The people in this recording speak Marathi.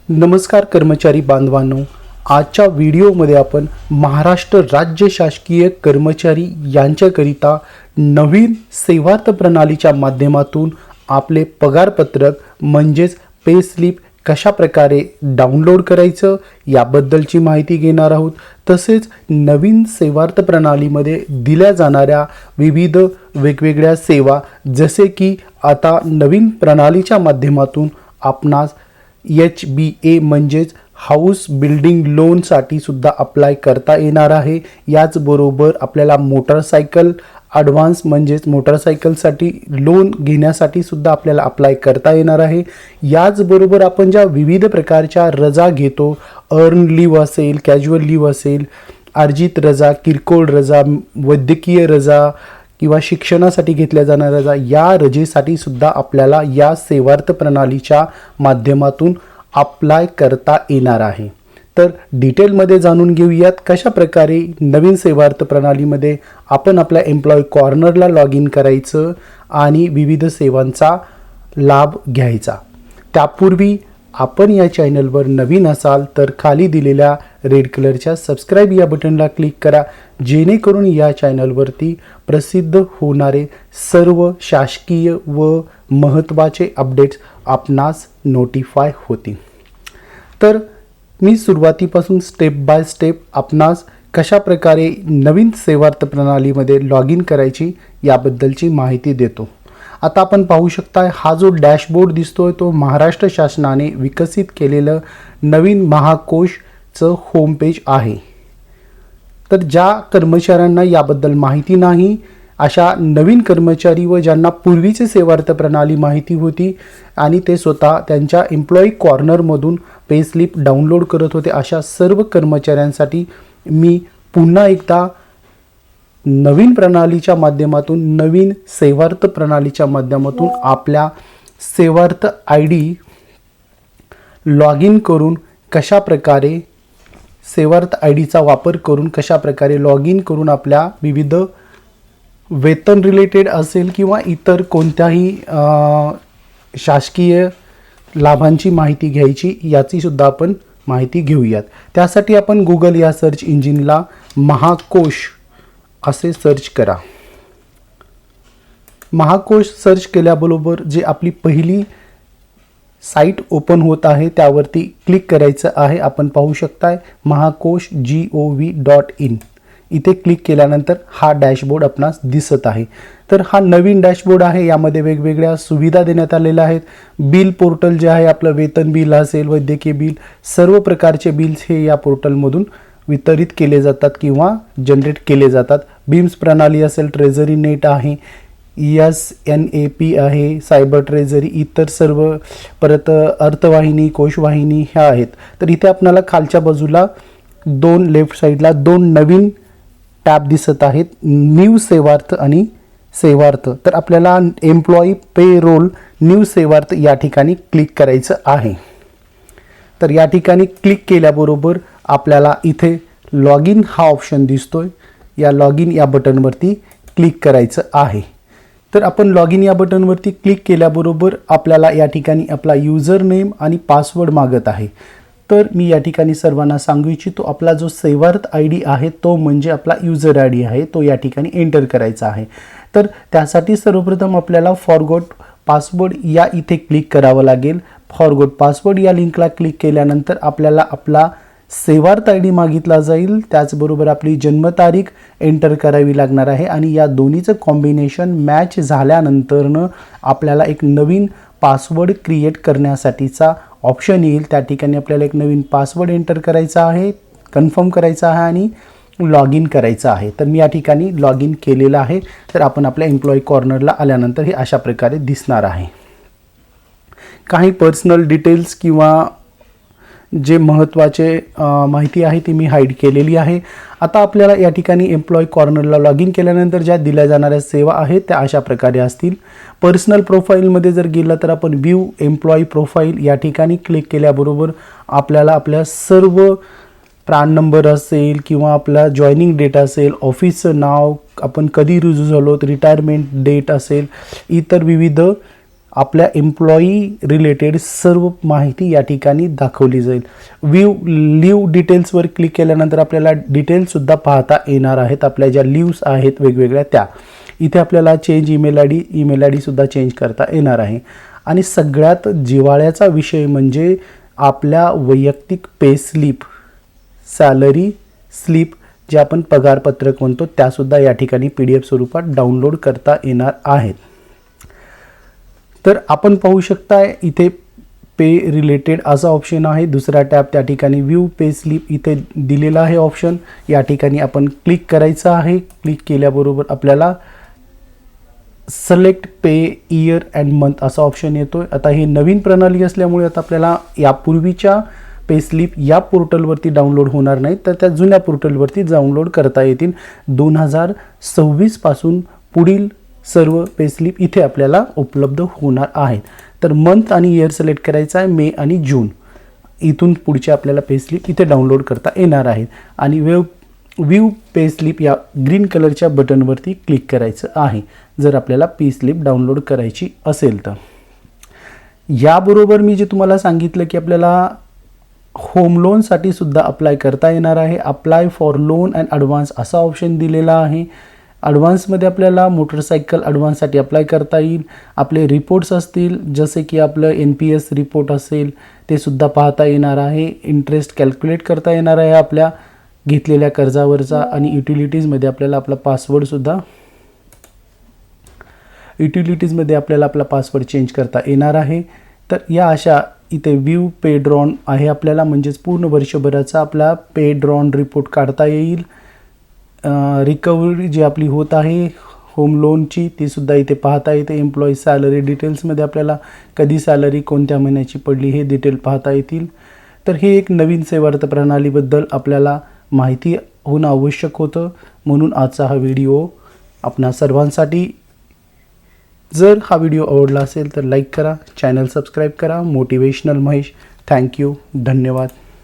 नमस्कार कर्मचारी बांधवांनो, आजच्या व्हिडिओमध्ये आपण महाराष्ट्र राज्य शासकीय कर्मचारी यांच्याकरिता नवीन सेवार्थ प्रणालीच्या माध्यमातून आपले पगारपत्रक म्हणजेच पे स्लिप कशा प्रकारे डाउनलोड करायचं याबद्दलची माहिती घेणार आहोत। तसेच नवीन सेवार्थ प्रणालीमध्ये दिल्या जाणाऱ्या विविध वेगवेगळ्या सेवा, जसे की आता नवीन प्रणालीच्या माध्यमातून आपणास HBA म्हणजेच हाऊस बिल्डिंग लोनसाठी सुद्धा अप्लाय करता येणार आहे। याचबरोबर आपल्याला मोटरसायकल ॲडव्हान्स म्हणजेच मोटरसायकलसाठी लोन घेण्यासाठी सुद्धा आपल्याला अप्लाय करता येणार आहे। याचबरोबर आपण ज्या विविध प्रकारच्या रजा घेतो, अर्न लीव असेल, कॅज्युअल लीव असेल, अर्जित रजा, किरकोळ रजा, वैद्यकीय रजा किंवा शिक्षणासाठी घेतल्या जाणाऱ्या रजा, या रजेसाठी सुद्धा आपल्याला या सेवार्थ प्रणालीच्या माध्यमातून अप्लाय करता येणार आहे। तर डिटेलमध्ये जाणून घेऊयात कशा प्रकारे नवीन सेवार्थ प्रणालीमध्ये आपण आपल्या एम्प्लॉय कॉर्नरला लॉग इन करायचं आणि विविध सेवांचा लाभ घ्यायचा। त्यापूर्वी आपण या चॅनलवर नवीन असाल तर खाली दिलेल्या रेड कलरच्या सबस्क्राइब या बटनला क्लिक करा, जेणेकरून या चॅनलवरती प्रसिद्ध होणारे सर्व शासकीय व महत्त्वाचे अपडेट्स आपणास नोटिफाय होतील। तर मी सुरुवातीपासून स्टेप बाय स्टेप आपणास कशा प्रकारे नवीन सेवार्थ प्रणालीमध्ये लॉग इन करायची याबद्दलची माहिती देतो। आता आपण पाहू शकता, हा जो डॅशबोर्ड दिसतोय तो महाराष्ट्र शासनाने विकसित केलेलं नवीन महाकोशचं होम पेज आहे। तर ज्या कर्मचाऱ्यांना याबद्दल माहिती नाही, अशा नवीन कर्मचारी व ज्यांना पूर्वीची सेवार्थ प्रणाली माहिती होती आणि ते स्वतः त्यांच्या एम्प्लॉई कॉर्नरमधून पे स्लिप डाउनलोड करत होते, अशा सर्व कर्मचाऱ्यांसाठी मी पुन्हा एकदा नवीन प्रणालीच्या माध्यमातून, नवीन सेवार्थ प्रणालीच्या माध्यमातून आपल्या सेवार्थ ID लॉग इन करून कशा प्रकारे सेवार्थ IDचा वापर करून कशा प्रकारे लॉग इन करून आपल्या विविध वेतन रिलेटेड असेल किंवा इतर कोणत्याही शासकीय लाभांची माहिती घ्यायची याची सुद्धा आपण माहिती घेऊयात। त्यासाठी आपण गुगल या सर्च इंजिनला महाकोश असे सर्च करा। महाकोश सर्च केल्याबरोबर जे आपली पहिली साईट ओपन होत आहे त्यावरती क्लिक करायचं आहे। आपण पाहू शकताय mahakosh.gov.in, इथे क्लिक केल्यानंतर हा डॅशबोर्ड आपणास दिसत आहे। तर हा नवीन डॅशबोर्ड आहे, यामध्ये वेगवेगळ्या सुविधा देण्यात आलेल्या आहेत। बिल पोर्टल जे आहे, आपलं वेतन बिल असेल, वैद्यकीय बिल, सर्व प्रकारचे बिल्स हे या पोर्टलमधून वितरित केले जातात किंवा जनरेट केले जातात। बीम्स प्रणाली असेल, ट्रेझरी नेट आहे, SNAP आहे, सायबर ट्रेझरी, इतर सर्व, परत अर्थवाहिनी, कोशवाहिनी ह्या आहेत। तर इथे आपल्याला खालच्या बाजूला लेफ्ट साईडला दोन नवीन टॅब दिसत आहेत, न्यू सेवार्थ आणि सेवार्थ। तर आपल्याला एम्प्लॉई पे रोल न्यू सेवार्थ या ठिकाणी क्लिक करायचं आहे। तर या ठिकाणी क्लिक केल्याबरोबर आपल्याला इथे लॉग इन हा ऑप्शन दिसतोय, या लॉग इन या बटनवरती क्लिक करायचं आहे। तर आपण लॉग इन या बटनवरती क्लिक केल्याबरोबर आपल्याला या ठिकाणी आपला यूजर नेम आणि पासवर्ड मागत आहे। तर मी या ठिकाणी सर्वांना सांगू इच्छितो, आपला जो सेवार्थ ID आहे तो म्हणजे आपला यूजर ID आहे, तो या ठिकाणी एंटर करायचा आहे। तर त्यासाठी सर्वप्रथम आपल्याला फॉरगॉट पासवर्ड या इथे क्लिक करावं लागेल। फॉरगॉट पासवर्ड या लिंकला क्लिक केल्यानंतर आपल्याला आपला सेवार्थ ID मागितला जाईल, त्याचबरोबर आपली जन्मतारीख एंटर करावी लागणार आहे आणि या दोन्हीचं कॉम्बिनेशन मॅच झाल्यानंतरनं आपल्याला एक नवीन पासवर्ड क्रिएट करण्यासाठीचा ऑप्शन येईल। त्या ठिकाणी आपल्याला एक नवीन पासवर्ड एंटर करायचा आहे, कन्फर्म करायचा आहे आणि लॉग इन करायचं आहे। तर मी या ठिकाणी लॉग इन केलेलं आहे। तर आपण आपल्या एम्प्लॉई कॉर्नरला आल्यानंतर हे अशा प्रकारे दिसणार आहे। काही पर्सनल डिटेल्स किंवा जे महत्त्वाचे माहिती आहे ती मी हाईड केलेली आहे। आता आपल्याला या ठिकाणी एम्प्लॉई कॉर्नरला लॉग इन केल्यानंतर ज्या दिल्या जाणाऱ्या सेवा आहेत त्या अशा प्रकारे असतील। पर्सनल प्रोफाईलमध्ये जर गेलं तर आपण व्ह्यू एम्प्लॉई प्रोफाईल या ठिकाणी क्लिक केल्याबरोबर आपल्याला आपल्या सर्व प्राण नंबर असेल किंवा आपला जॉईनिंग डेट असेल, ऑफिसचं नाव, आपण कधी रुजू झालो, रिटायरमेंट डेट असेल, इतर विविध आपल्या एम्प्लॉई रिलेटेड सर्व माहिती या ठिकाणी दाखवली जाईल. व्ह्यू लीव डिटेल्सवर क्लिक केल्यानंतर आपल्याला डिटेल्ससुद्धा पाहता येणार आहेत. आपल्या ज्या लीव्स आहेत वेगवेगळ्या त्या इथे आपल्याला चेंज ईमेल आय डीसुद्धा चेंज करता येणार आहे. आणि सगळ्यात जिव्हाळ्याचा विषय म्हणजे आपल्या वैयक्तिक पे स्लिप, सॅलरी स्लिप जे आपण पगारपत्रक म्हणतो त्यासुद्धा या ठिकाणी PDF स्वरूपात डाउनलोड करता येणार आहेत. तर आपण पाहू शकता इथे पे रिलेटेड असा ऑप्शन आहे. दुसरा टॅब त्या ठिकाणी व्ह्यू पे स्लिप इथे दिलेला आहे ऑप्शन. या ठिकाणी आपण क्लिक करायचं आहे. क्लिक केल्याबरोबर आपल्याला select pay year and month असा ऑप्शन येतो. आता ही नवीन प्रणाली असल्यामुळे आता आपल्याला यापूर्वीच्या पे स्लिप या पोर्टलवरती डाउनलोड होणार नाहीत, तर त्या जुन्या पोर्टलवरती डाउनलोड करता येतील. 2026 पासून पुढील सर्व पे स्लिप इथे आपल्याला उपलब्ध होणार आहेत. तर मंथ आणि इयर सिलेक्ट करायचं आहे, मे आणि जून. इथून पुढचे आपल्याला पे स्लिप इथे डाउनलोड करता येणार आहेत. आणि व्ह्यू पे स्लिप या ग्रीन कलरच्या बटनवरती क्लिक करायचं आहे जर आपल्याला पे स्लिप डाउनलोड करायची असेल तर. याबरोबर मी जे तुम्हाला सांगितलं की आपल्याला होम लोनसाठी सुद्धा अप्लाय करता येणार आहे. Apply for loan and advance असा ऑप्शन दिलेला आहे. ॲडव्हान्समध्ये आपल्याला मोटरसायकल ॲडव्हान्ससाठी अप्लाय करता येईल. आपले रिपोर्ट्स असतील जसे की आपलं NPS रिपोर्ट असेल ते सुद्धा पाहता येणार आहे. इंटरेस्ट कॅल्क्युलेट करता येणार आहे आपल्या घेतलेल्या कर्जावरचा. आणि युटिलिटीजमध्ये आपल्याला आपला पासवर्ड चेंज करता येणार आहे. तर या अशा इथे व्ह्यू पे ड्रॉन आहे आपल्याला, म्हणजेच पूर्ण वर्षभराचा आपला पे ड्रॉन रिपोर्ट काढता येईल. रिकव्हरी जी आपली होत आहे होम लोनची ती सुद्धा इथे पाहता येते. एम्प्लॉई सॅलरी डिटेल्समध्ये आपल्याला कधी सॅलरी कोणत्या महिन्याची पडली हे डिटेल पाहता येतील. तर हे एक नवीन सेवार्थ प्रणालीबद्दल आपल्याला माहिती होणं आवश्यक होतं, म्हणून आजचा हा व्हिडिओ आपणा सर्वांसाठी. जर हा व्हिडिओ आवडला असेल तर लाईक करा, चॅनल सबस्क्राईब करा. मोटिवेशनल महेश. थँक्यू, धन्यवाद.